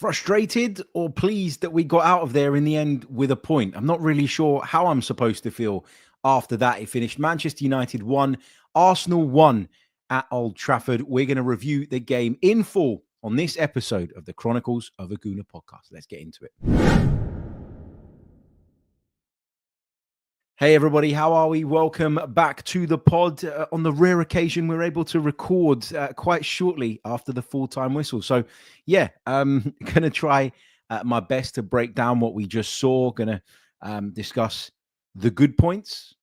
Frustrated or pleased that we got out of there in the end with a point. I'm not really sure how I'm supposed to feel after that. It finished Manchester United 1, Arsenal 1 at Old Trafford. We're going to review the game in full on this episode of the Chronicles of a Gooner podcast. Let's get into it. Hey everybody, how are we? Welcome back to the pod. On the rare occasion, we're able to record quite shortly after the full-time whistle. So yeah, going to try my best to break down what we just saw. Going to discuss the good points.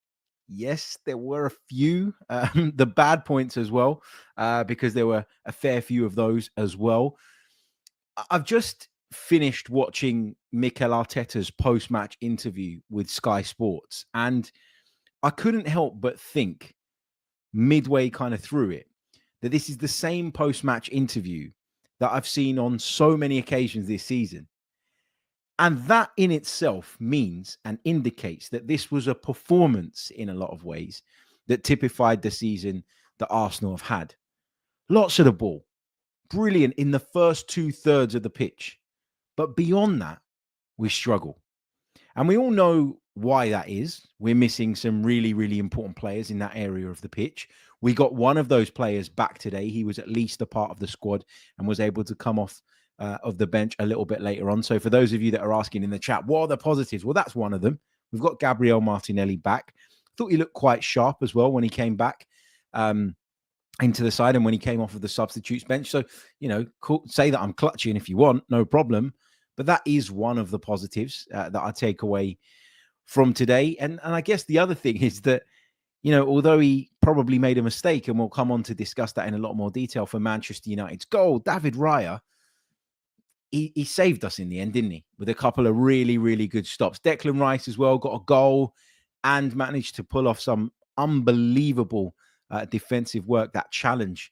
Yes, there were a few, the bad points as well, because there were a fair few of those as well. I've just finished watching Mikel Arteta's post-match interview with Sky Sports, and I couldn't help but think midway kind of through it that this is the same post-match interview that I've seen on so many occasions this season. And that in itself means and indicates that this was a performance in a lot of ways that typified the season that Arsenal have had. Lots of the ball, brilliant in the first 2/3 of the pitch. But beyond that, we struggle. And we all know why that is. We're missing some really, really important players in that area of the pitch. We got one of those players back today. He was at least a part of the squad and was able to come off of the bench a little bit later on. So for those of you that are asking in the chat, what are the positives? Well, that's one of them. We've got Gabriel Martinelli back. Thought he looked quite sharp as well when he came back into the side and when he came off of the substitutes bench. So, say that I'm clutching if you want, no problem. But that is one of the positives that I take away from today. And I guess the other thing is that, although he probably made a mistake, and we'll come on to discuss that in a lot more detail for Manchester United's goal, David Raya, he saved us in the end, didn't he? With a couple of really, really good stops. Declan Rice as well got a goal and managed to pull off some unbelievable defensive work, that challenge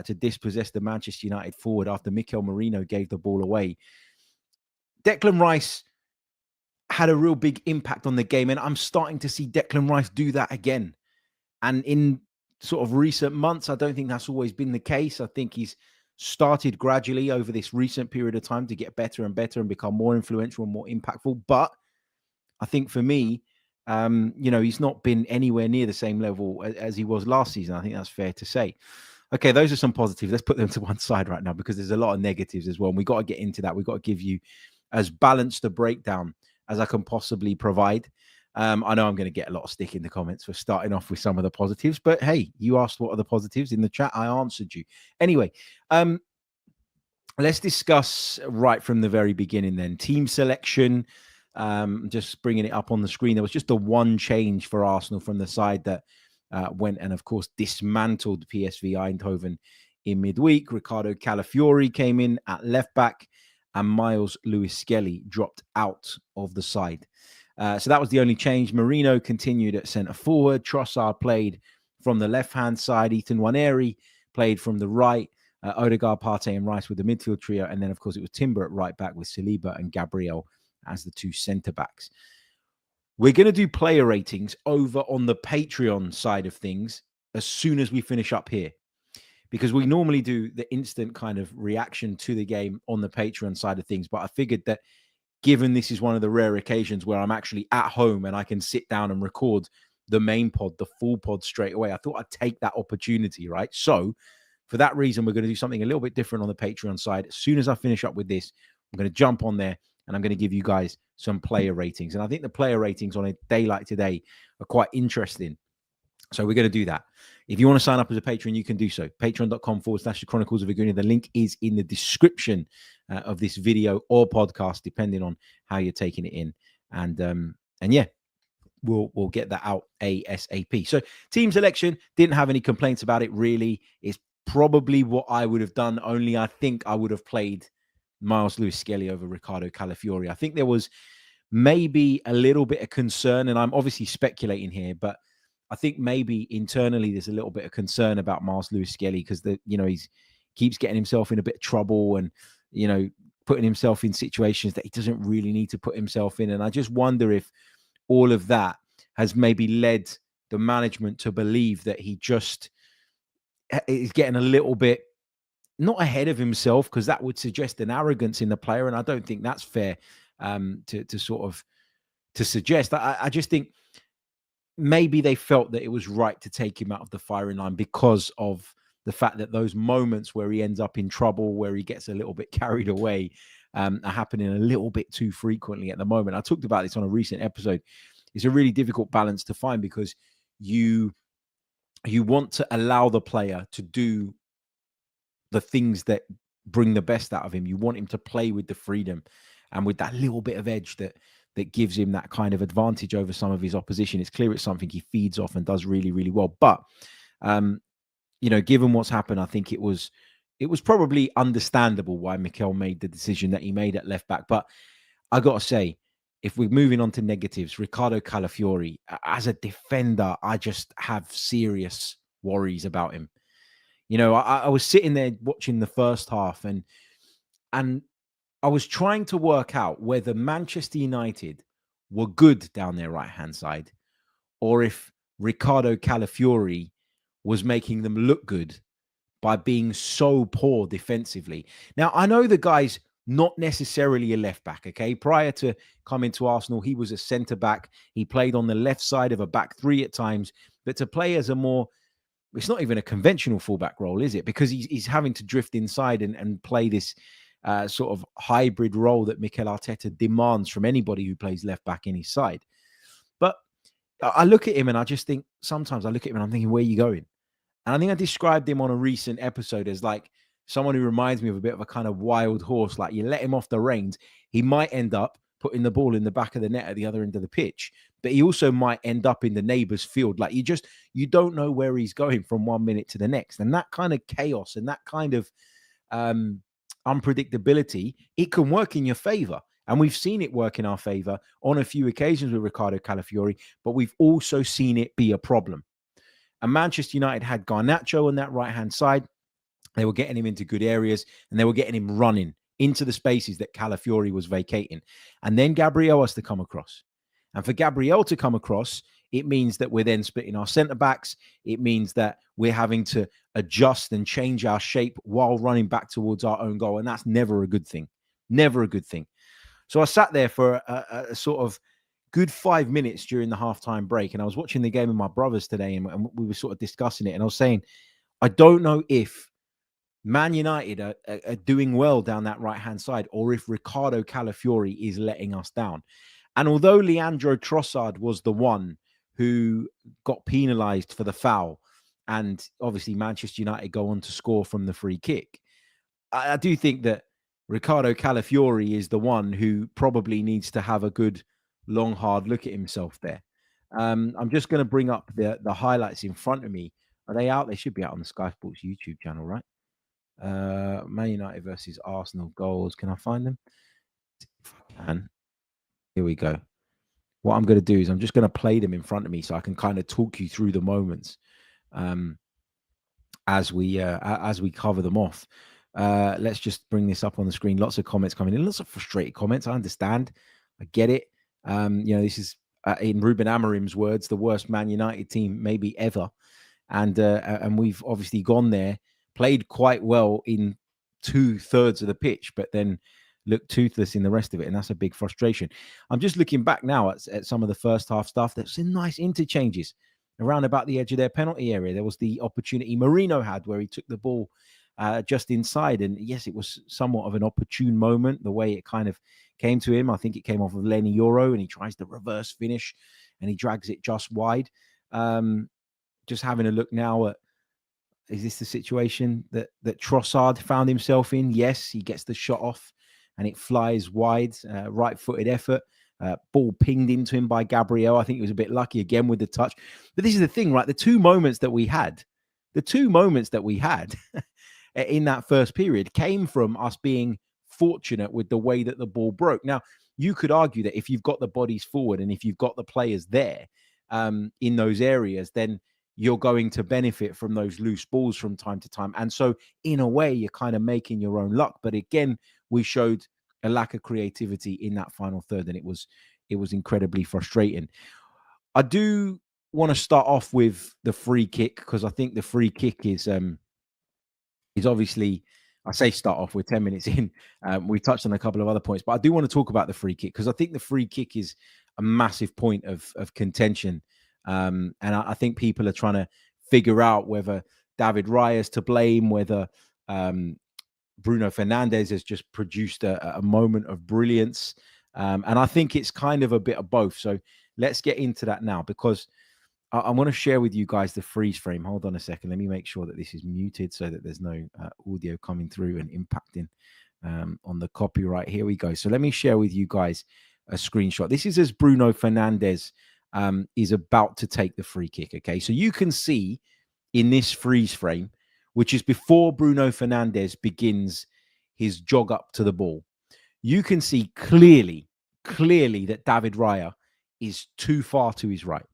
to dispossess the Manchester United forward after Mikel Merino gave the ball away. Declan Rice had a real big impact on the game, and I'm starting to see Declan Rice do that again. And in sort of recent months, I don't think that's always been the case. I think he's started gradually over this recent period of time to get better and better and become more influential and more impactful. But I think for me, he's not been anywhere near the same level as he was last season. I think that's fair to say. Okay, those are some positives. Let's put them to one side right now because there's a lot of negatives as well. And we got to get into that. We've got to give you as balanced a breakdown as I can possibly provide. I know I'm going to get a lot of stick in the comments for starting off with some of the positives, but hey, you asked what are the positives in the chat. I answered you. Anyway, let's discuss right from the very beginning then. Team selection, just bringing it up on the screen. There was just the one change for Arsenal from the side that went and, of course, dismantled PSV Eindhoven in midweek. Ricardo Calafiori came in at left back, and Miles Lewis-Skelly dropped out of the side. So that was the only change. Merino continued at centre forward. Trossard played from the left-hand side. Ethan Nwaneri played from the right. Odegaard, Partey and Rice with the midfield trio. And then, of course, it was Timber at right back with Saliba and Gabriel as the two centre-backs. We're going to do player ratings over on the Patreon side of things as soon as we finish up here, because we normally do the instant kind of reaction to the game on the Patreon side of things. But I figured that given this is one of the rare occasions where I'm actually at home and I can sit down and record the main pod, the full pod straight away, I thought I'd take that opportunity, right? So for that reason, we're going to do something a little bit different on the Patreon side. As soon as I finish up with this, I'm going to jump on there and I'm going to give you guys some player ratings. And I think the player ratings on a day like today are quite interesting. So we're going to do that. If you want to sign up as a patron, you can do so. Patreon.com/the Chronicles of a Gooner. The link is in the description of this video or podcast, depending on how you're taking it in. And yeah, we'll get that out ASAP. So team selection, didn't have any complaints about it, really. It's probably what I would have done, only I think I would have played Miles Lewis-Skelly over Ricardo Calafiori. I think there was maybe a little bit of concern, and I'm obviously speculating here, but I think maybe internally there's a little bit of concern about Miles Lewis-Skelly because he's keeps getting himself in a bit of trouble and putting himself in situations that he doesn't really need to put himself in. And I just wonder if all of that has maybe led the management to believe that he just is getting a little bit not ahead of himself, because that would suggest an arrogance in the player, and I don't think that's fair to sort of to suggest. I just think maybe they felt that it was right to take him out of the firing line because of the fact that those moments where he ends up in trouble, where he gets a little bit carried away, are happening a little bit too frequently at the moment. I talked about this on a recent episode. It's a really difficult balance to find, because you want to allow the player to do the things that bring the best out of him. You want him to play with the freedom and with that little bit of edge that gives him that kind of advantage over some of his opposition. It's clear it's something he feeds off and does really, really well. But given what's happened, I think it was probably understandable why Mikel made the decision that he made at left back. But I got to say, if we're moving on to negatives, Riccardo Calafiori, as a defender, I just have serious worries about him. I was sitting there watching the first half, and I was trying to work out whether Manchester United were good down their right-hand side, or if Riccardo Calafiori was making them look good by being so poor defensively. Now, I know the guy's not necessarily a left back, okay? Prior to coming to Arsenal, he was a centre back. He played on the left side of a back three at times, but to play as a more, it's not even a conventional fullback role, is it? Because he's having to drift inside and play this sort of hybrid role that Mikel Arteta demands from anybody who plays left back in his side. But I look at him and I just think, sometimes I look at him and I'm thinking, where are you going? And I think I described him on a recent episode as like someone who reminds me of a bit of a kind of wild horse. Like, you let him off the reins, he might end up putting the ball in the back of the net at the other end of the pitch, but he also might end up in the neighbour's field. Like, you don't know where he's going from 1 minute to the next. And that kind of chaos and that kind of unpredictability, it can work in your favour. And we've seen it work in our favour on a few occasions with Riccardo Calafiori, but we've also seen it be a problem. And Manchester United had Garnacho on that right-hand side. They were getting him into good areas, and they were getting him running into the spaces that Calafiori was vacating. And then Gabriel has to come across. And for Gabriel to come across, it means that we're then splitting our centre-backs. It means that we're having to adjust and change our shape while running back towards our own goal. And that's never a good thing. Never a good thing. So I sat there for a sort of good 5 minutes during the halftime break, and I was watching the game with my brothers today, and we were sort of discussing it. And I was saying, I don't know if Man United are doing well down that right-hand side, or if Riccardo Calafiori is letting us down. And although Leandro Trossard was the one who got penalised for the foul, and obviously Manchester United go on to score from the free kick, I do think that Riccardo Calafiori is the one who probably needs to have a good, long, hard look at himself there. I'm just going to bring up the highlights in front of me. Are they out? They should be out on the Sky Sports YouTube channel, right? Man United versus Arsenal goals. Can I find them? If I can. Here we go. What I'm going to do is I'm just going to play them in front of me so I can kind of talk you through the moments as we cover them off. Let's just bring this up on the screen. Lots of comments coming in. Lots of frustrated comments. I understand. I get it. This is, in Ruben Amorim's words, the worst Man United team maybe ever. And we've obviously gone there, played quite well in 2/3 of the pitch, but then looked toothless in the rest of it. And that's a big frustration. I'm just looking back now at some of the first half stuff. There's some nice interchanges around about the edge of their penalty area. There was the opportunity Marino had where he took the ball just inside. And yes, it was somewhat of an opportune moment, the way it kind of came to him. I think it came off of Lenny Yoro, and he tries the reverse finish and he drags it just wide. Just having a look now at, is this the situation that Trossard found himself in? Yes, he gets the shot off and it flies wide, right-footed effort. Ball pinged into him by Gabriel. I think he was a bit lucky again with the touch. But this is the thing, right? The two moments that we had in that first period came from us being fortunate with the way that the ball broke. Now, you could argue that if you've got the bodies forward and if you've got the players there in those areas, then you're going to benefit from those loose balls from time to time. And so in a way, you're kind of making your own luck. But again, we showed a lack of creativity in that final third, and it was incredibly frustrating. I do want to start off with the free kick, because I think the free kick is obviously I say start off, we're 10 minutes in. We touched on a couple of other points, but I do want to talk about the free kick because I think the free kick is a massive point of contention. And I think people are trying to figure out whether David Raya is to blame, whether Bruno Fernandes has just produced a moment of brilliance. And I think it's kind of a bit of both. So let's get into that now because I want to share with you guys the freeze frame. Hold on a second. Let me make sure that this is muted so that there's no audio coming through and impacting on the copyright. Here we go. So let me share with you guys a screenshot. This is as Bruno Fernandes is about to take the free kick. Okay, so you can see in this freeze frame, which is before Bruno Fernandes begins his jog up to the ball, you can see clearly that David Raya is too far to his right.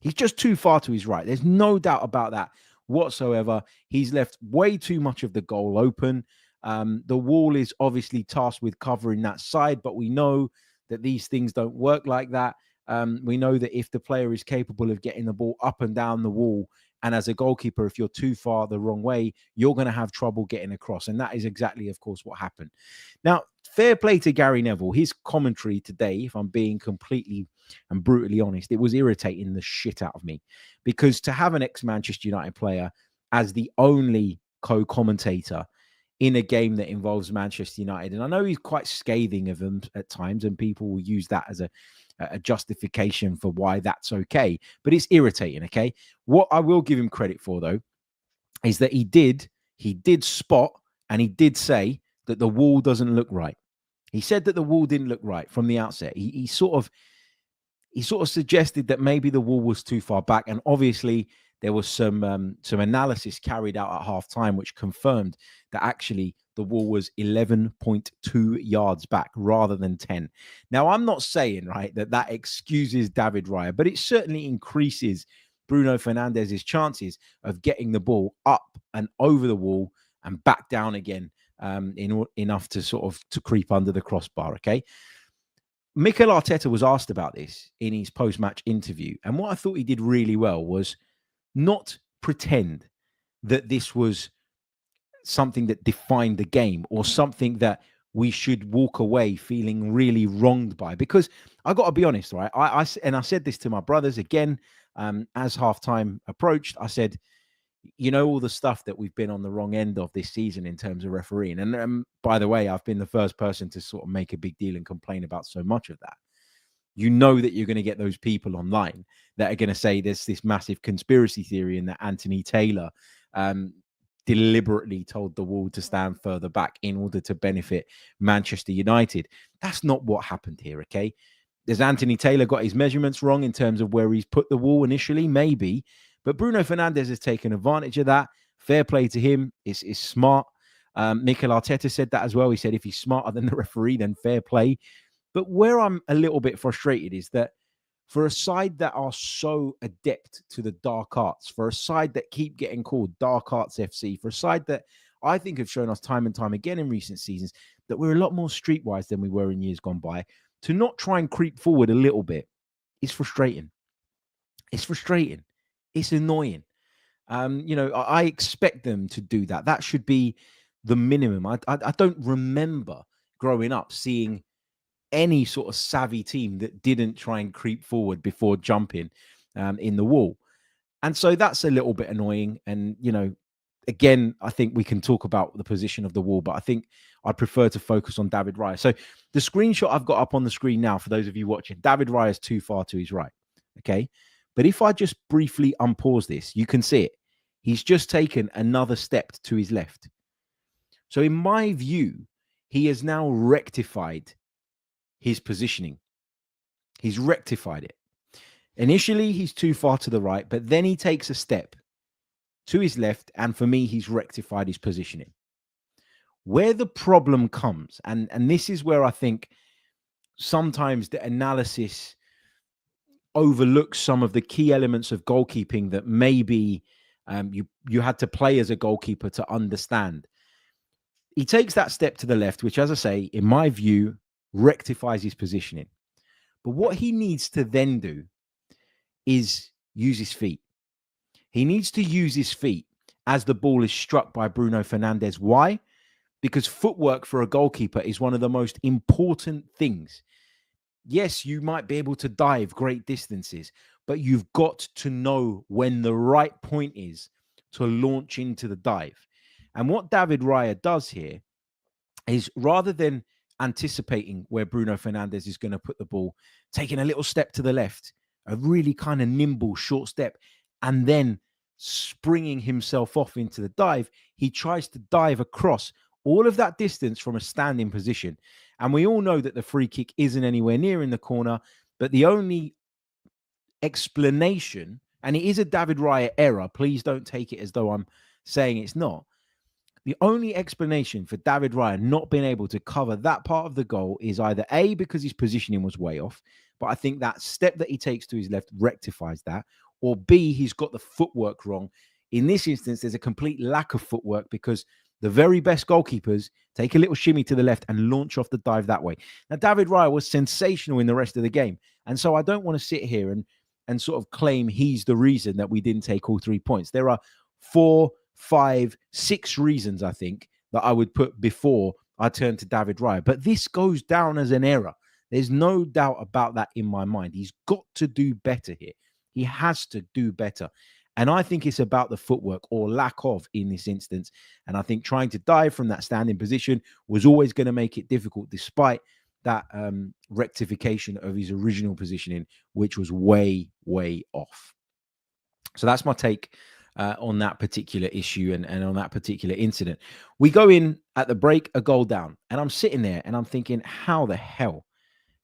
He's just too far to his right. There's no doubt about that whatsoever. He's left way too much of the goal open. The wall is obviously tasked with covering that side, but we know that these things don't work like that. We know that if the player is capable of getting the ball up and down the wall, and as a goalkeeper, if you're too far the wrong way, you're going to have trouble getting across. And that is exactly, of course, what happened. Now, fair play to Gary Neville. His commentary today, if I'm being completely and brutally honest, it was irritating the shit out of me. Because to have an ex-Manchester United player as the only co-commentator in a game that involves Manchester United, and I know he's quite scathing of them at times, and people will use that as a justification for why that's okay, but it's irritating. Okay, what I will give him credit for though is that he did spot and he did say that the wall doesn't look right. He said that the wall didn't look right from the outset. He sort of suggested that maybe the wall was too far back, and obviously there was some analysis carried out at halftime which confirmed that actually the wall was 11.2 yards back rather than 10. Now, I'm not saying, right, that excuses David Raya, but it certainly increases Bruno Fernandes' chances of getting the ball up and over the wall and back down again enough to sort of to creep under the crossbar, okay? Mikel Arteta was asked about this in his post-match interview, and what I thought he did really well was not pretend that this was something that defined the game or something that we should walk away feeling really wronged by. Because I got to be honest, right? I said this to my brothers again as halftime approached. I said, you know, all the stuff that we've been on the wrong end of this season in terms of refereeing. And by the way, I've been the first person to sort of make a big deal and complain about so much of that. You know that you're going to get those people online that are going to say there's this massive conspiracy theory and that Anthony Taylor deliberately told the wall to stand further back in order to benefit Manchester United. That's not what happened here, okay? Has Anthony Taylor got his measurements wrong in terms of where he's put the wall initially? Maybe. But Bruno Fernandes has taken advantage of that. Fair play to him. It's smart. Mikel Arteta said that as well. He said if he's smarter than the referee, then fair play. But where I'm a little bit frustrated is that for a side that are so adept to the dark arts, for a side that keep getting called Dark Arts FC, for a side that I think have shown us time and time again in recent seasons that we're a lot more streetwise than we were in years gone by, to not try and creep forward a little bit is frustrating. It's frustrating. It's annoying. You know, I expect them to do that. That should be the minimum. I don't remember growing up seeing any sort of savvy team that didn't try and creep forward before jumping in the wall. And so that's a little bit annoying. And, you know, again, I think we can talk about the position of the wall, but I think I'd prefer to focus on David Raya. So the screenshot I've got up on the screen now, for those of you watching, David Raya is too far to his right. Okay. But if I just briefly unpause this, you can see it. He's just taken another step to his left. So in my view, he has now rectified his positioning. He's rectified it. Initially, he's too far to the right, but then he takes a step to his left, and for me, he's rectified his positioning. Where the problem comes, and this is where I think sometimes the analysis overlooks some of the key elements of goalkeeping that maybe you had to play as a goalkeeper to understand. He takes that step to the left, which, as I say, in my view, rectifies his positioning. But what he needs to then do is use his feet. He needs to use his feet as the ball is struck by Bruno Fernandes. Why? because footwork for a goalkeeper is one of the most important things. Yes, you might be able to dive great distances, but you've got to know when the right point is to launch into the dive. And what David Raya does here is, rather than anticipating where Bruno Fernandes is going to put the ball, taking a little step to the left, a really kind of nimble short step, and then springing himself off into the dive, he tries to dive across all of that distance from a standing position. And we all know that the free kick isn't anywhere near in the corner, but the only explanation, and it is a David Raya error, please don't take it as though I'm saying it's not. The only explanation for David Raya not being able to cover that part of the goal is either A, because his positioning was way off, but I think that step that he takes to his left rectifies that, or B, he's got the footwork wrong. In this instance, there's a complete lack of footwork because the very best goalkeepers take a little shimmy to the left and launch off the dive that way. Now, David Raya was sensational in the rest of the game. And so I don't want to sit here and sort of claim he's the reason that we didn't take all 3 points. There are 4, 5, 6 reasons, I think, that I would put before I turn to David Raya. But this goes down as an error. There's no doubt about that in my mind. He's got to do better here. He has to do better. And I think it's about the footwork, or lack of, in this instance. And I think trying to dive from that standing position was always going to make it difficult, despite that rectification of his original positioning, which was way, way off. So that's my take on that particular issue and on that particular incident. We go in at the break, a goal down, and I'm sitting there and I'm thinking, how the hell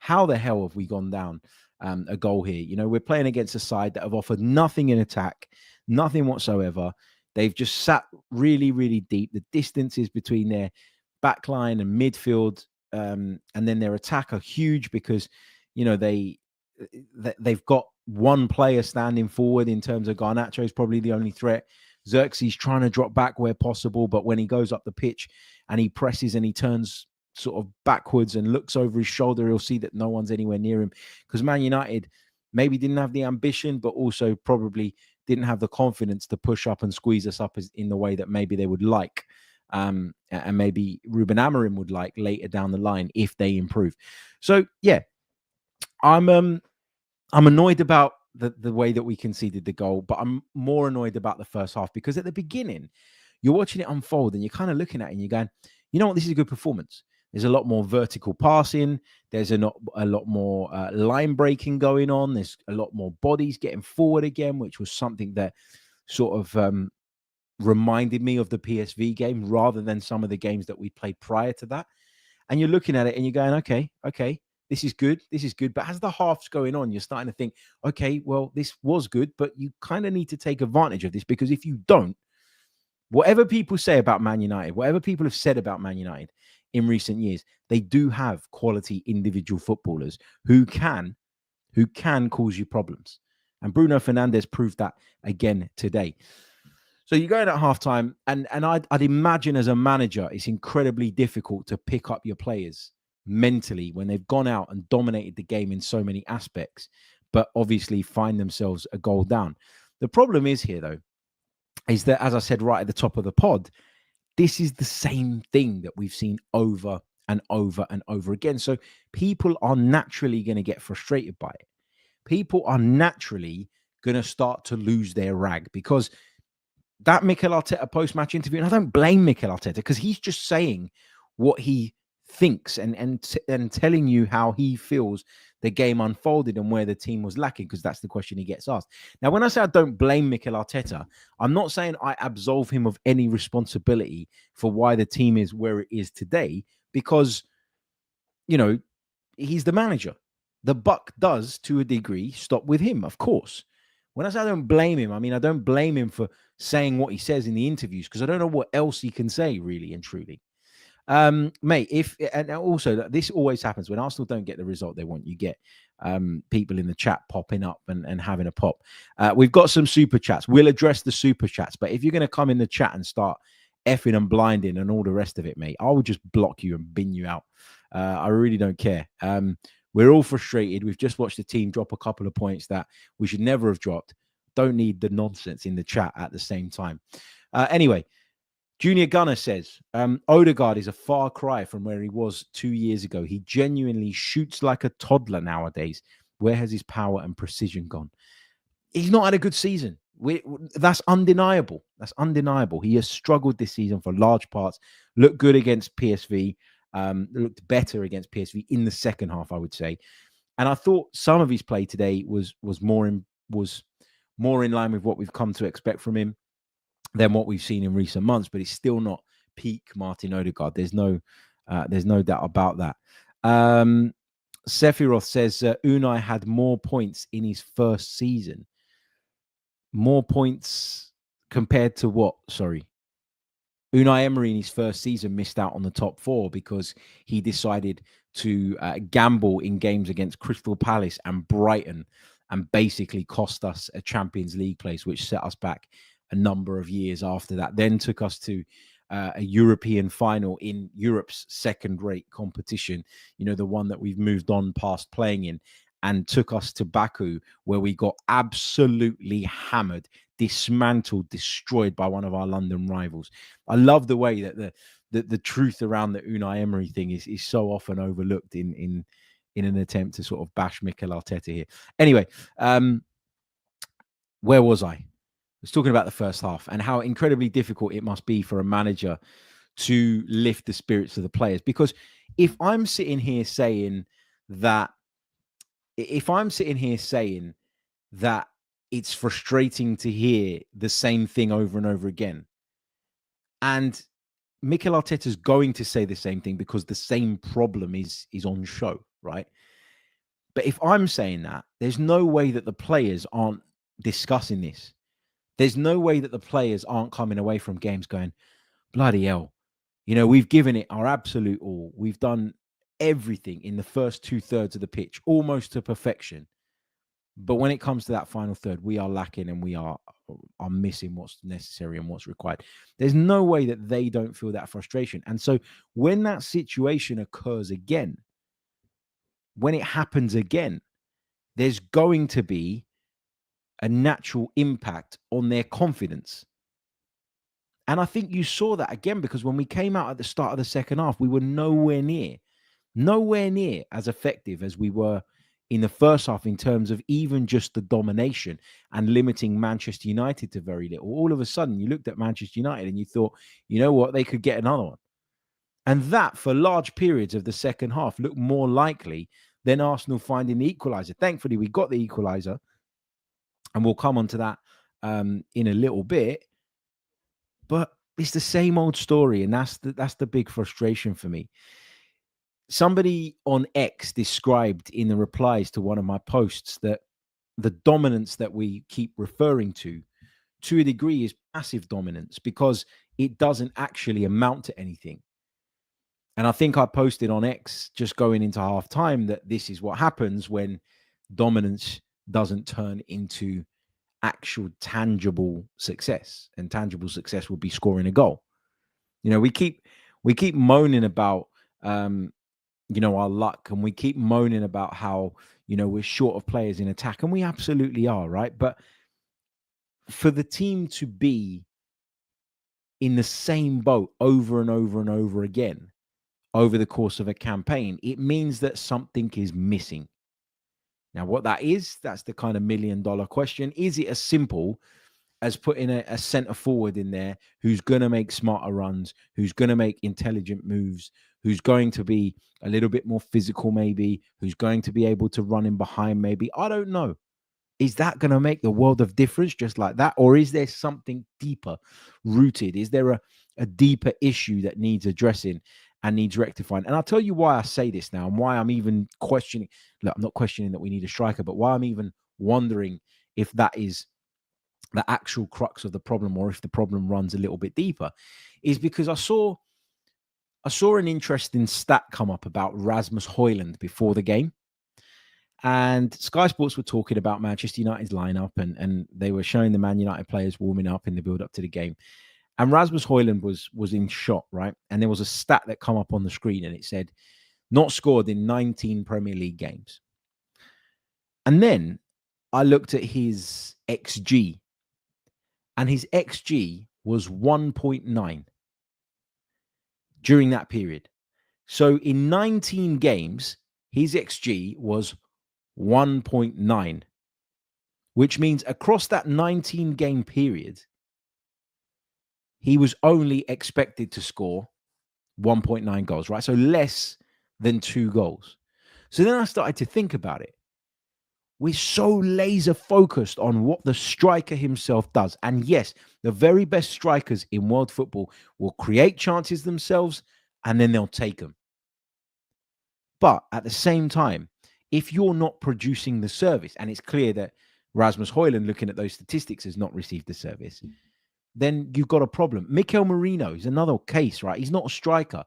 have we gone down a goal here? You know, we're playing against a side that have offered nothing in attack, nothing whatsoever. They've just sat really, really deep. The distances between their backline and midfield and then their attack are huge because, you know, they've got one player standing forward. In terms of Garnacho is probably the only threat. Xerxes trying to drop back where possible, but when he goes up the pitch and he presses and he turns sort of backwards and looks over his shoulder, he'll see that no one's anywhere near him, because Man United maybe didn't have the ambition, but also probably didn't have the confidence to push up and squeeze us up in the way that maybe they would like, and maybe Ruben Amorim would like later down the line if they improve. So yeah, I'm annoyed about the way that we conceded the goal, but I'm more annoyed about the first half, because at the beginning, you're watching it unfold and you're kind of looking at it and you're going, you know what, this is a good performance. There's a lot more vertical passing. There's a lot more line breaking going on. There's a lot more bodies getting forward again, which was something that sort of reminded me of the PSV game rather than some of the games that we played prior to that. And you're looking at it and you're going, okay, this is good. But as the half's going on, you're starting to think, okay, well, this was good, but you kind of need to take advantage of this, because if you don't, whatever people say about Man United, whatever people have said about Man United in recent years, they do have quality individual footballers who can cause you problems. And Bruno Fernandes proved that again today. So you go in at halftime, and I'd imagine as a manager, it's incredibly difficult to pick up your players mentally when they've gone out and dominated the game in so many aspects, but obviously find themselves a goal down. The problem is here, though, is that, as I said right at the top of the pod, this is the same thing that we've seen over and over and over again. So people are naturally going to get frustrated by it. People are naturally going to start to lose their rag, because that Mikel Arteta post-match interview, and I don't blame Mikel Arteta, because he's just saying what he thinks and telling you how he feels the game unfolded and where the team was lacking, because that's the question he gets asked. Now, when I say I don't blame Mikel Arteta, I'm not saying I absolve him of any responsibility for why the team is where it is today, because, you know, he's the manager. The buck does, to a degree, stop with him, of course. When I say I don't blame him, I mean, I don't blame him for saying what he says in the interviews, because I don't know what else he can say, really and truly. Mate, and also this always happens when Arsenal don't get the result they want. You get people in the chat popping up and having a pop. We've got some super chats. We'll address the super chats, but if you're going to come in the chat and start effing and blinding and all the rest of it, mate, I will just block you and bin you out. I really don't care. We're all frustrated. We've just watched the team drop a couple of points that we should never have dropped. Don't need the nonsense in the chat at the same time. Anyway, Junior Gunner says, Odegaard is a far cry from where he was 2 years ago. He genuinely shoots like a toddler nowadays. Where has his power and precision gone? He's not had a good season. That's undeniable. That's undeniable. He has struggled this season for large parts. Looked good against PSV. Looked better against PSV in the second half, I would say. And I thought some of his play today was more in line with what we've come to expect from him than what we've seen in recent months. But it's still not peak Martin Odegaard. There's no doubt about that. Sephiroth says Unai had more points in his first season. More points compared to what? Sorry. Unai Emery in his first season missed out on the top four because he decided to gamble in games against Crystal Palace and Brighton and basically cost us a Champions League place, which set us back a number of years after that. Then took us to a European final in Europe's second-rate competition, the one that we've moved on past playing in, and took us to Baku, where we got absolutely hammered, dismantled, destroyed by one of our London rivals. I love the way that the truth around the Unai Emery thing is so often overlooked in an attempt to sort of bash Mikel Arteta here. Anyway, where was I? I was talking about the first half and how incredibly difficult it must be for a manager to lift the spirits of the players. Because if I'm sitting here saying that it's frustrating to hear the same thing over and over again, and Mikel Arteta is going to say the same thing because the same problem is on show, right? But if I'm saying that, there's no way that the players aren't discussing this. There's no way that the players aren't coming away from games going, bloody hell, we've given it our absolute all. We've done everything in the first 2/3 of the pitch, almost to perfection. But when it comes to that final third, we are lacking and we are missing what's necessary and what's required. There's no way that they don't feel that frustration. And so when that situation occurs again, when it happens again, there's going to be a natural impact on their confidence. And I think you saw that again, because when we came out at the start of the second half, we were nowhere near as effective as we were in the first half in terms of even just the domination and limiting Manchester United to very little. All of a sudden, you looked at Manchester United and you thought, you know what, they could get another one. And that, for large periods of the second half, looked more likely than Arsenal finding the equaliser. Thankfully, we got the equaliser, and we'll come on to that in a little bit. But it's the same old story, and that's the big frustration for me. Somebody on X described in the replies to one of my posts that the dominance that we keep referring to a degree, is passive dominance because it doesn't actually amount to anything. And I think I posted on X just going into half time that this is what happens when dominance doesn't turn into actual tangible success, and tangible success will be scoring a goal. We keep moaning about our luck, and we keep moaning about how we're short of players in attack, and we absolutely are, right? But for the team to be in the same boat over and over and over again over the course of a campaign, it means that something is missing. Now, what that is, that's the kind of $1 million question. Is it as simple as putting a centre forward in there who's going to make smarter runs, who's going to make intelligent moves, who's going to be a little bit more physical maybe, who's going to be able to run in behind maybe? I don't know. Is that going to make the world of difference just like that? Or is there something deeper rooted? Is there a deeper issue that needs addressing and needs rectifying? And I'll tell you why I say this now, and why I'm even questioning. Look, I'm not questioning that we need a striker, but why I'm even wondering if that is the actual crux of the problem, or if the problem runs a little bit deeper, is because I saw an interesting stat come up about Rasmus Højlund before the game. And Sky Sports were talking about Manchester United's lineup, and they were showing the Man United players warming up in the build-up to the game. And Rasmus Højlund was in shot, right? And there was a stat that come up on the screen, and it said, not scored in 19 Premier League games. And then I looked at his XG, and his XG was 1.9. during that period. So in 19 games, his XG was 1.9, which means across that 19 game period, he was only expected to score 1.9 goals, right? So less than 2 goals. So then I started to think about it. We're so laser focused on what the striker himself does. And yes, the very best strikers in world football will create chances themselves and then they'll take them. But at the same time, if you're not producing the service, and it's clear that Rasmus Højlund, looking at those statistics, has not received the service, then you've got a problem. Mikel Merino is another case, right? He's not a striker.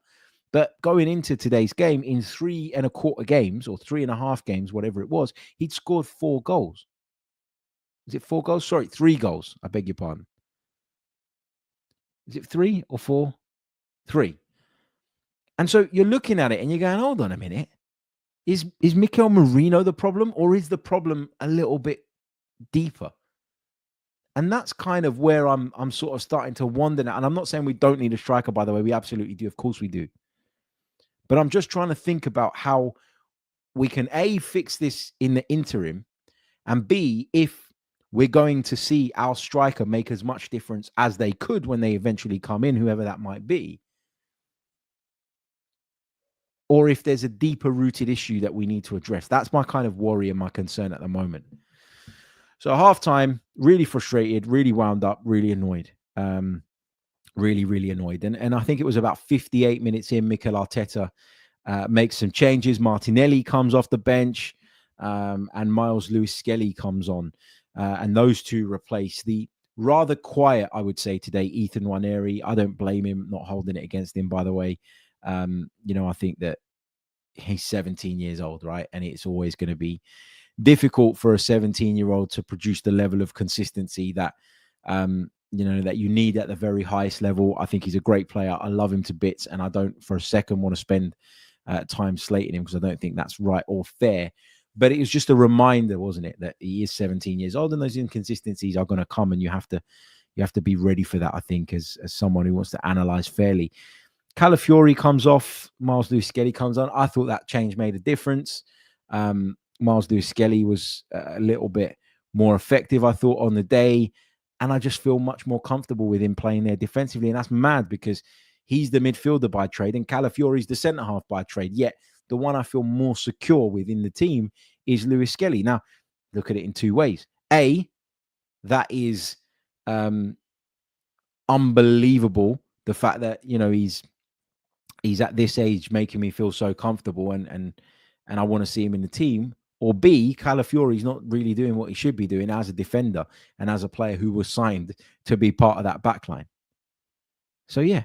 But going into today's game, in 3.25 games or 3.5 games, whatever it was, he'd scored 4 goals. Is it 4 goals? Sorry, 3 goals. I beg your pardon. Is it 3 or 4? 3. And so you're looking at it and you're going, hold on a minute. Is Mikel Merino the problem, or is the problem a little bit deeper? And that's kind of where I'm sort of starting to wonder now. And I'm not saying we don't need a striker, by the way. We absolutely do. Of course we do. But I'm just trying to think about how we can, A, fix this in the interim, and B, if we're going to see our striker make as much difference as they could when they eventually come in, whoever that might be, or if there's a deeper rooted issue that we need to address. That's my kind of worry and my concern at the moment. So halftime, really frustrated, really wound up, really annoyed. Really annoyed. And I think it was about 58 minutes in, Mikel Arteta makes some changes. Martinelli comes off the bench, and Miles Lewis-Skelly comes on. And those two replace the rather quiet, I would say today, Ethan Nwaneri. I don't blame him, not holding it against him, by the way. I think that he's 17 years old, right? And it's always going to be difficult for a 17-year-old to produce the level of consistency that that you need at the very highest level. I think he's a great player. I love him to bits, and I don't for a second want to spend time slating him, because I don't think that's right or fair. But it was just a reminder, wasn't it, that he is 17 years old and those inconsistencies are going to come, and you have to be ready for that, I think, as someone who wants to analyze fairly. Calafiori comes off, Miles Lewis-Skelly comes on. I thought that change made a difference. Miles Lewis-Skelly was a little bit more effective, I thought, on the day. And I just feel much more comfortable with him playing there defensively. And that's mad, because he's the midfielder by trade and Calafiori's the centre-half by trade. Yet the one I feel more secure within the team is Lewis-Skelly. Now, look at it in two ways. A, that is unbelievable. The fact that, he's at this age making me feel so comfortable, and I want to see him in the team. Or B, Calafiori's not really doing what he should be doing as a defender and as a player who was signed to be part of that backline. So yeah,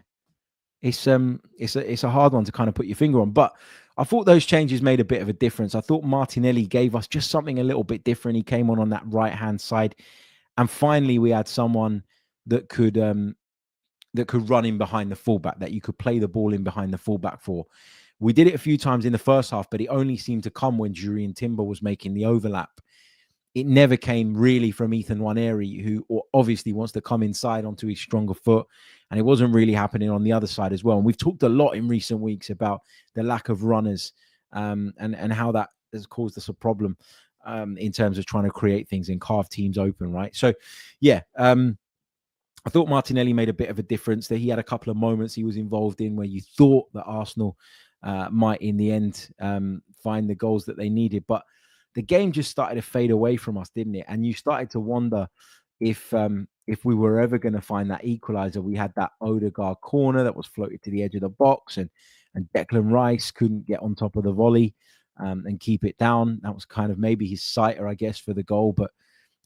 it's a hard one to kind of put your finger on. But I thought those changes made a bit of a difference. I thought Martinelli gave us just something a little bit different. He came on that right-hand side, and finally we had someone that could run in behind the fullback, that you could play the ball in behind the fullback for. We did it a few times in the first half, but it only seemed to come when Jurrien Timber was making the overlap. It never came really from Ethan Nwaneri, who obviously wants to come inside onto his stronger foot, and it wasn't really happening on the other side as well. And we've talked a lot in recent weeks about the lack of runners, and how that has caused us a problem in terms of trying to create things and carve teams open, right? So, yeah, I thought Martinelli made a bit of a difference there. He had a couple of moments he was involved in where you thought that Arsenal might in the end find the goals that they needed. But the game just started to fade away from us, didn't it? And you started to wonder if we were ever going to find that equaliser. We had that Odegaard corner that was floated to the edge of the box, and Declan Rice couldn't get on top of the volley and keep it down. That was kind of maybe his sighter, I guess, for the goal. But,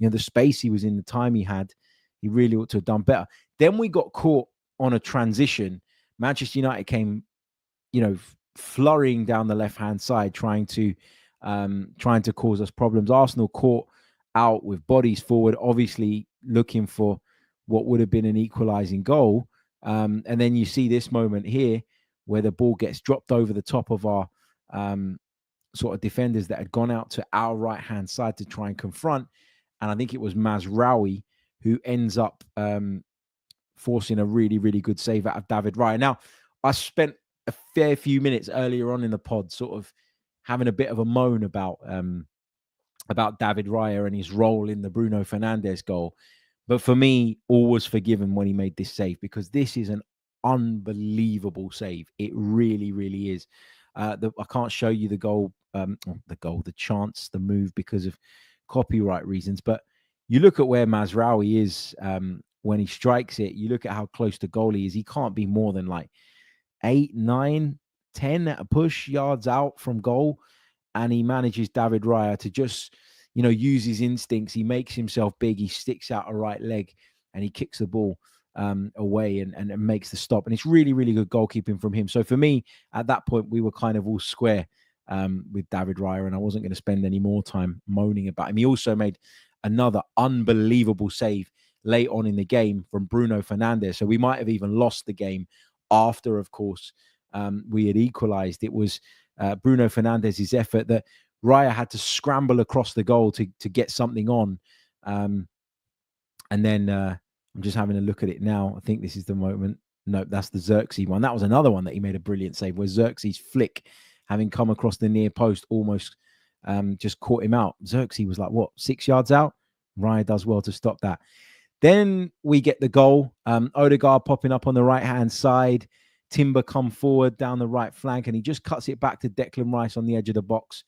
the space he was in, the time he had, he really ought to have done better. Then we got caught on a transition. Manchester United came, flurrying down the left-hand side, trying to cause us problems. Arsenal caught out with bodies forward, obviously looking for what would have been an equalising goal. And then you see this moment here where the ball gets dropped over the top of our sort of defenders that had gone out to our right-hand side to try and confront. And I think it was Mazraoui who ends up forcing a really, really good save out of David Raya. Now, I spent a fair few minutes earlier on in the pod sort of having a bit of a moan about David Raya and his role in the Bruno Fernandes goal. But for me, all was forgiven when he made this save, because this is an unbelievable save. It really, really is. I can't show you the goal, the chance, the move, because of copyright reasons. But you look at where Mazraoui is when he strikes it. You look at how close to goal he is. He can't be more than like 8, 9, 10 at a push yards out from goal. And he manages, David Raya, to just, use his instincts. He makes himself big. He sticks out a right leg and he kicks the ball away and makes the stop. And it's really, really good goalkeeping from him. So for me, at that point, we were kind of all square with David Raya, and I wasn't going to spend any more time moaning about him. He also made another unbelievable save late on in the game from Bruno Fernandes. So we might have even lost the game after, of course, we had equalized. It was Bruno Fernandes' effort that Raya had to scramble across the goal to get something on. And then I'm just having a look at it now. I think this is the moment. No, that's the Xerxes one. That was another one that he made a brilliant save, where Xerxes' flick, having come across the near post, almost just caught him out. Xerxes was like, 6 yards out? Raya does well to stop that. Then we get the goal. Odegaard popping up on the right-hand side. Timber come forward down the right flank, and he just cuts it back to Declan Rice on the edge of the box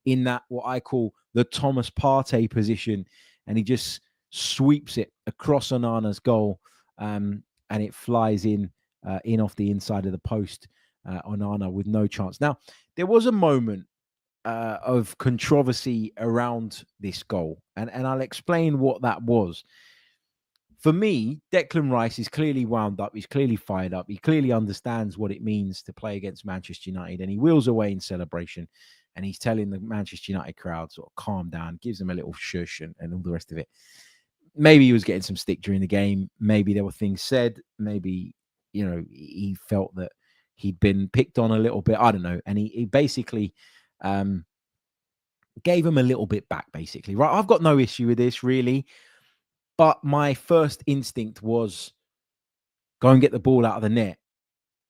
in that, what I call the Thomas Partey position. And he just sweeps it across Onana's goal, and it flies in off the inside of the post. Onana with no chance. Now, there was a moment of controversy around this goal, and I'll explain what that was. For me, Declan Rice is clearly wound up. He's clearly fired up. He clearly understands what it means to play against Manchester United. And he wheels away in celebration. And he's telling the Manchester United crowd, sort of, calm down, gives them a little shush and all the rest of it. Maybe he was getting some stick during the game. Maybe there were things said. Maybe, he felt that he'd been picked on a little bit. I don't know. And he basically gave him a little bit back, basically. Right? I've got no issue with this, really. But my first instinct was, go and get the ball out of the net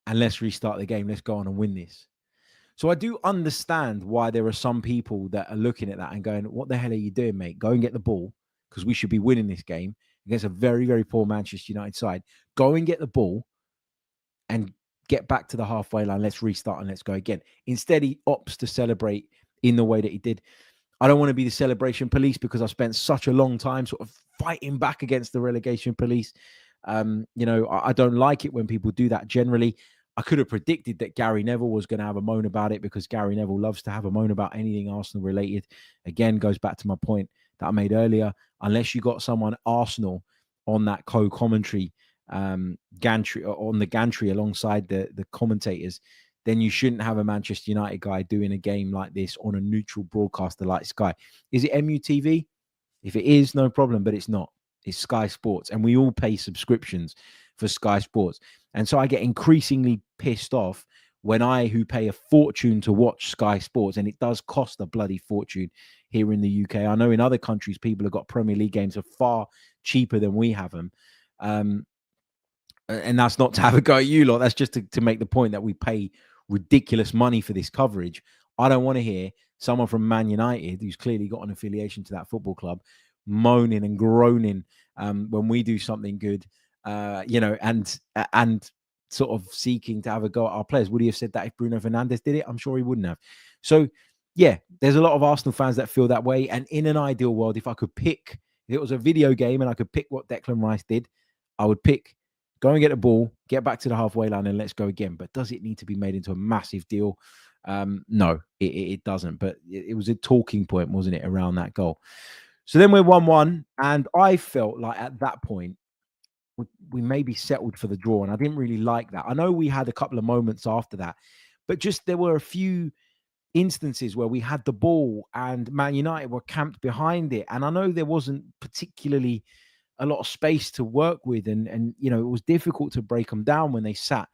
and let's restart the game. Let's go on and win this. So I do understand why there are some people that are looking at that and going, what the hell are you doing, mate? Go and get the ball, because we should be winning this game against a very, very poor Manchester United side. Go and get the ball and get back to the halfway line. Let's restart and let's go again. Instead, he opts to celebrate in the way that he did. I don't want to be the celebration police, because I spent such a long time sort of fighting back against the relegation police. I don't like it when people do that generally. I could have predicted that Gary Neville was going to have a moan about it, because Gary Neville loves to have a moan about anything Arsenal related. Again, goes back to my point that I made earlier. Unless you got someone Arsenal on that co-commentary gantry, on the gantry alongside the commentators, then you shouldn't have a Manchester United guy doing a game like this on a neutral broadcaster like Sky. Is it MUTV? If it is, no problem, but it's not. It's Sky Sports, and we all pay subscriptions for Sky Sports. And so I get increasingly pissed off when who pay a fortune to watch Sky Sports, and it does cost a bloody fortune here in the UK. I know in other countries, people have got Premier League games are far cheaper than we have them. And that's not to have a go at you lot. That's just to make the point that we pay ridiculous money for this coverage. I don't want to hear someone from Man United, who's clearly got an affiliation to that football club, moaning and groaning when we do something good, and sort of seeking to have a go at our players. Would he have said that if Bruno Fernandes did it? I'm sure he wouldn't have. So, yeah, there's a lot of Arsenal fans that feel that way. And in an ideal world, if it was a video game and I could pick what Declan Rice did, I would pick, go and get the ball, get back to the halfway line, and let's go again. But does it need to be made into a massive deal? No, it doesn't. But it was a talking point, wasn't it, around that goal? So then we're 1-1, and I felt like at that point, we maybe settled for the draw, and I didn't really like that. I know we had a couple of moments after that, but just there were a few instances where we had the ball and Man United were camped behind it. And I know there wasn't particularly a lot of space to work with. And it was difficult to break them down when they sat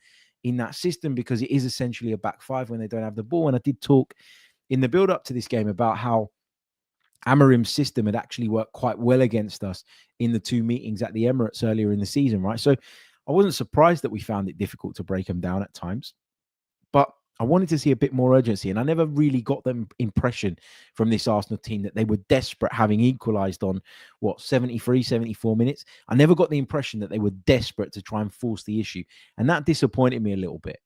in that system, because it is essentially a back five when they don't have the ball. And I did talk in the build up to this game about how Amorim's system had actually worked quite well against us in the two meetings at the Emirates earlier in the season, right? So I wasn't surprised that we found it difficult to break them down at times, but I wanted to see a bit more urgency. And I never really got the impression from this Arsenal team that they were desperate, having equalised on, 73, 74 minutes. I never got the impression that they were desperate to try and force the issue. And that disappointed me a little bit.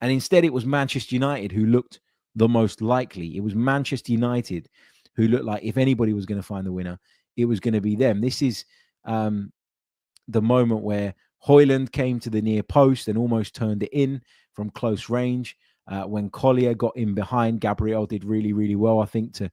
And instead, it was Manchester United who looked the most likely. It was Manchester United who looked like if anybody was going to find the winner, it was going to be them. This is the moment where Højlund came to the near post and almost turned it in from close range. When Collier got in behind, Gabriel did really, really well, I think, to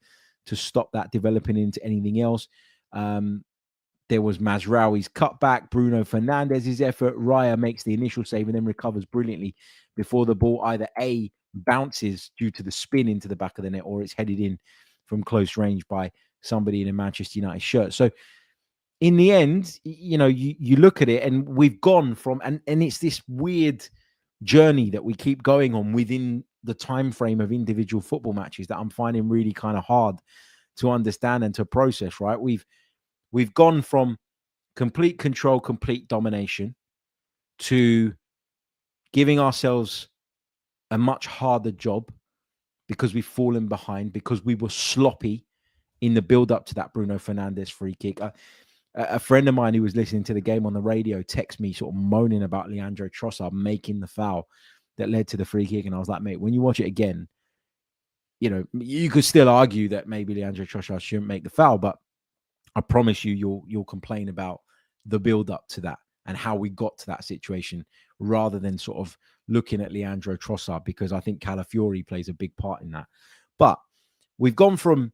stop that developing into anything else. There was Mazraoui's cutback, Bruno Fernandes' effort. Raya makes the initial save and then recovers brilliantly before the ball either A, bounces due to the spin into the back of the net, or it's headed in from close range by somebody in a Manchester United shirt. So in the end, you look at it and we've gone from, and it's this weird journey that we keep going on within the time frame of individual football matches that I'm finding really kind of hard to understand and to process, right? We've gone from complete control, complete domination to giving ourselves a much harder job because we've fallen behind, because we were sloppy in the build-up to that Bruno Fernandes free kick. A friend of mine who was listening to the game on the radio texted me sort of moaning about Leandro Trossard making the foul that led to the free kick. And I was like, mate, when you watch it again, you could still argue that maybe Leandro Trossard shouldn't make the foul, but I promise you'll complain about the build-up to that and how we got to that situation rather than sort of looking at Leandro Trossard, because I think Calafiori plays a big part in that. But we've gone from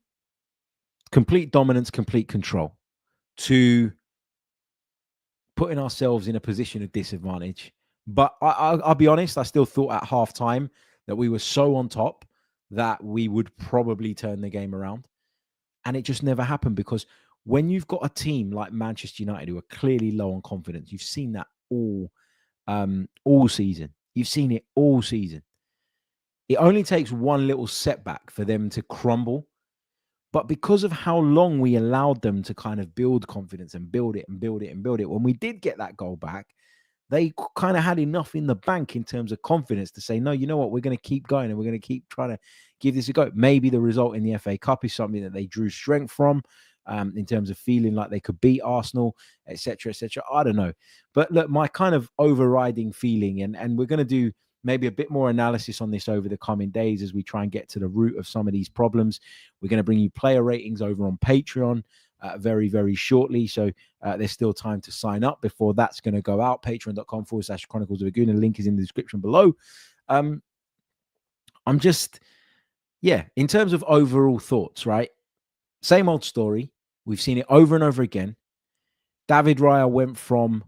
complete dominance, complete control to putting ourselves in a position of disadvantage. But I'll be honest, I still thought at halftime that we were so on top that we would probably turn the game around. And it just never happened, because when you've got a team like Manchester United who are clearly low on confidence, you've seen that all season. You've seen it all season. It only takes one little setback for them to crumble. But because of how long we allowed them to kind of build confidence and build it and build it and build it, when we did get that goal back, they kind of had enough in the bank in terms of confidence to say, no, you know what, we're going to keep going and we're going to keep trying to give this a go. Maybe the result in the FA Cup is something that they drew strength from in terms of feeling like they could beat Arsenal, etc., etc. I don't know. But look, my kind of overriding feeling, and we're going to do maybe a bit more analysis on this over the coming days as we try and get to the root of some of these problems. We're going to bring you player ratings over on Patreon very, very shortly. So there's still time to sign up before that's going to go out. Patreon.com/Chronicles of a Goon. The link is in the description below. I'm just, in terms of overall thoughts, right? Same old story. We've seen it over and over again. David Raya went from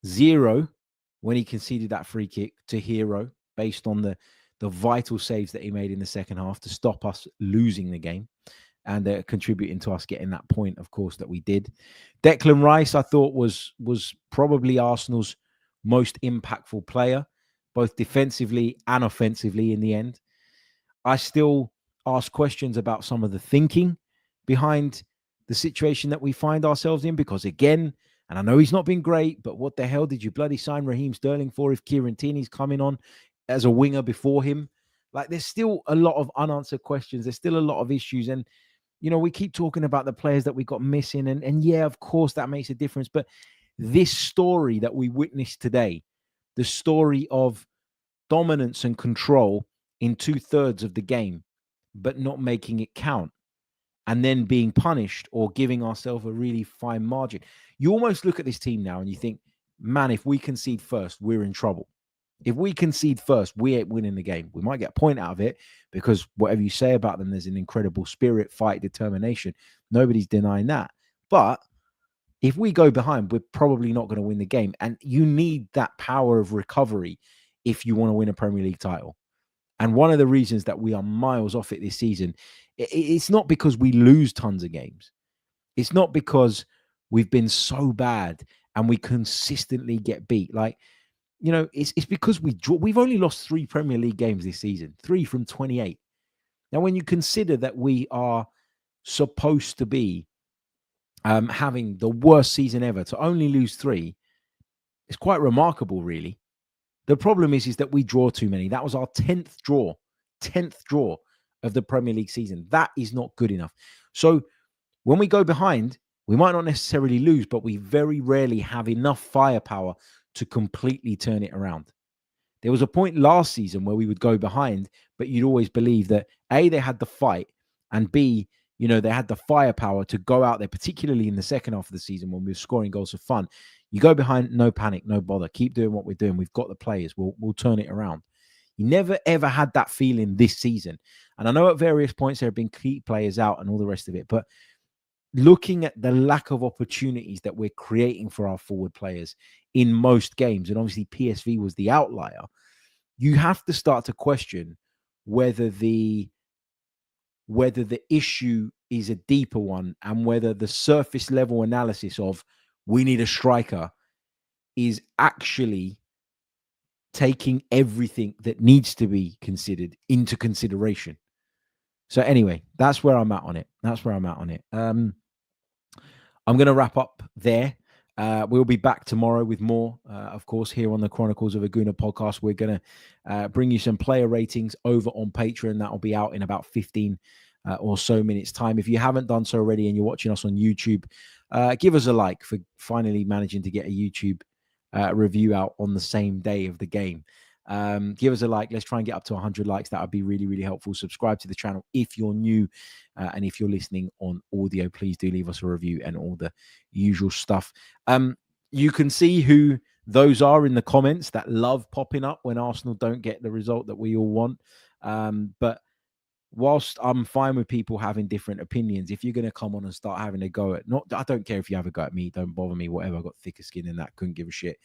0 when he conceded that free kick to hero based on the vital saves that he made in the second half to stop us losing the game and contributing to us getting that point, of course, that we did. Declan Rice, I thought, was probably Arsenal's most impactful player, both defensively and offensively in the end. I still ask questions about some of the thinking behind the situation that we find ourselves in, because again, and I know he's not been great, but what the hell did you bloody sign Raheem Sterling for if Kieran Tierney's coming on as a winger before him? Like, there's still a lot of unanswered questions. There's still a lot of issues. And, we keep talking about the players that we got missing. And yeah, of course, that makes a difference. But this story that we witnessed today, the story of dominance and control in 2/3 of the game, but not making it count, and then being punished or giving ourselves a really fine margin. You almost look at this team now and you think, man, if we concede first, we're in trouble. If we concede first, we ain't winning the game. We might get a point out of it because whatever you say about them, there's an incredible spirit, fight, determination. Nobody's denying that. But if we go behind, we're probably not going to win the game. And you need that power of recovery if you want to win a Premier League title. And one of the reasons that we are miles off it this season, it's not because we lose tons of games. It's not because we've been so bad and we consistently get beat. Like, it's because we've only lost 3 Premier League games this season, 3 from 28. Now, when you consider that we are supposed to be having the worst season ever, to only lose 3, It's quite remarkable, really. The problem is that we draw too many. That was our 10th draw of the Premier League season. That is not good enough. So when we go behind, we might not necessarily lose, but we very rarely have enough firepower to completely turn it around. There was a point last season where we would go behind, but you'd always believe that A, they had the fight, and B, they had the firepower to go out there, particularly in the second half of the season when we were scoring goals for fun. You go behind, no panic, no bother. Keep doing what we're doing. We've got the players. We'll turn it around. You never, ever had that feeling this season. And I know at various points there have been key players out and all the rest of it, but looking at the lack of opportunities that we're creating for our forward players in most games, and obviously PSV was the outlier, you have to start to question whether the issue is a deeper one, and whether the surface level analysis of we need a striker is actually taking everything that needs to be considered into consideration. So anyway, that's where I'm at on it. I'm going to wrap up there. We'll be back tomorrow with more, of course, here on the Chronicles of a Gooner podcast. We're going to bring you some player ratings over on Patreon. That will be out in about 15 or so minutes time. If you haven't done so already and you're watching us on YouTube, give us a like for finally managing to get a YouTube review out on the same day of the game. Give us a like. Let's try and get up to 100 likes. That would be really, really helpful. Subscribe to the channel if you're new. And if you're listening on audio, please do leave us a review and all the usual stuff. You can see who those are in the comments that love popping up when Arsenal don't get the result that we all want. But whilst I'm fine with people having different opinions, if you're going to come on and start having a go at, I don't care if you have a go at me, don't bother me, whatever. I've got thicker skin than that. Couldn't give a shit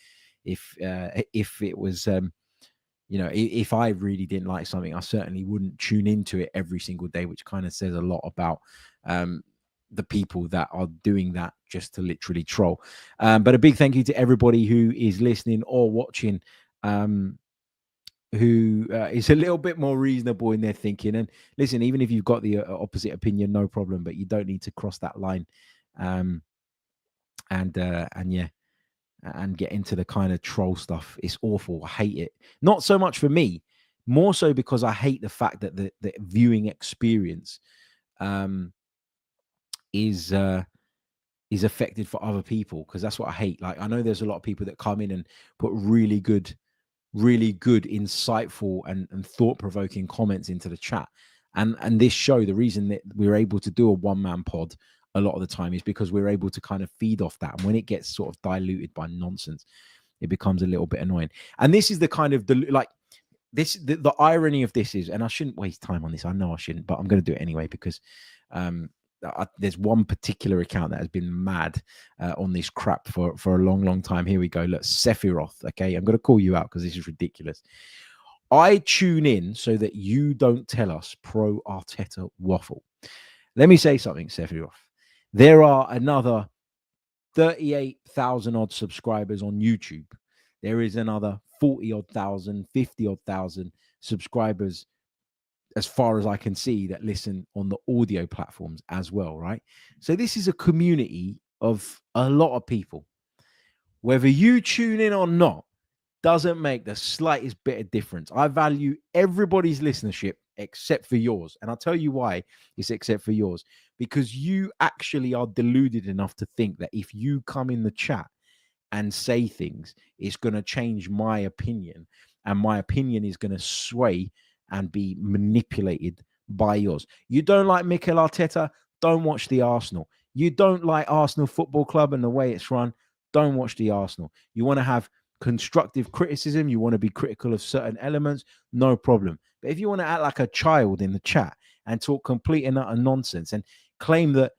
if it was, if I really didn't like something, I certainly wouldn't tune into it every single day, which kind of says a lot about the people that are doing that just to literally troll. But a big thank you to everybody who is listening or watching, who is a little bit more reasonable in their thinking. And listen, even if you've got the opposite opinion, no problem, but you don't need to cross that line. And get into the kind of troll stuff. It's awful. I hate it. Not so much for me, more so because I hate the fact that the viewing experience is affected for other people, because that's what I hate. Like, I know there's a lot of people that come in and put really good, insightful and thought-provoking comments into the chat. And this show, the reason that we're able to do a one-man pod a lot of the time is because we're able to kind of feed off that. And when it gets sort of diluted by nonsense, it becomes a little bit annoying. And this is the kind of the irony of this is, and I shouldn't waste time on this. I know I shouldn't, but I'm going to do it anyway, because there's one particular account that has been mad on this crap for a long, long time. Here we go. Look, Sephiroth. Okay, I'm going to call you out because this is ridiculous. I tune in so that you don't tell us pro Arteta waffle. Let me say something, Sephiroth. There are another 38,000 odd subscribers on YouTube. There is another 40 odd thousand, 50 odd thousand subscribers, as far as I can see, that listen on the audio platforms as well, right? So this is a community of a lot of people. Whether you tune in or not doesn't make the slightest bit of difference. I value everybody's listenership except for yours. And I'll tell you why it's except for yours. Because you actually are deluded enough to think that if you come in the chat and say things, it's going to change my opinion. And my opinion is going to sway and be manipulated by yours. You don't like Mikel Arteta? Don't watch the Arsenal. You don't like Arsenal Football Club and the way it's run? Don't watch the Arsenal. You want to have constructive criticism, you want to be critical of certain elements, no problem. But if you want to act like a child in the chat and talk complete and utter nonsense and claim that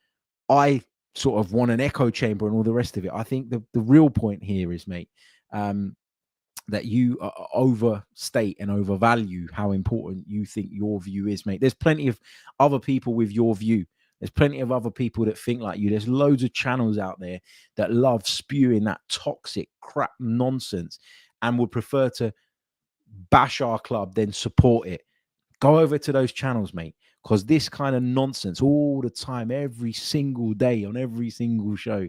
I sort of want an echo chamber and all the rest of it, I think the real point here is, mate, that you overstate and overvalue how important you think your view is, mate. There's plenty of other people with your view. There's plenty of other people that think like you. There's loads of channels out there that love spewing that toxic crap nonsense and would prefer to bash our club than support it. Go over to those channels, mate, because this kind of nonsense all the time, every single day on every single show,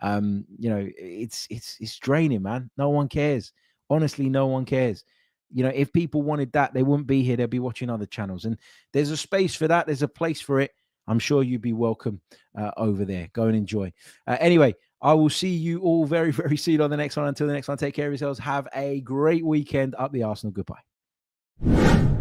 You know, it's draining, man. No one cares. Honestly, no one cares. You know, if people wanted that, they wouldn't be here. They'd be watching other channels. And there's a space for that. There's a place for it. I'm sure you'd be welcome over there. Go and enjoy. Anyway, I will see you all very, very soon on the next one. Until the next one, take care of yourselves. Have a great weekend. Up the Arsenal. Goodbye.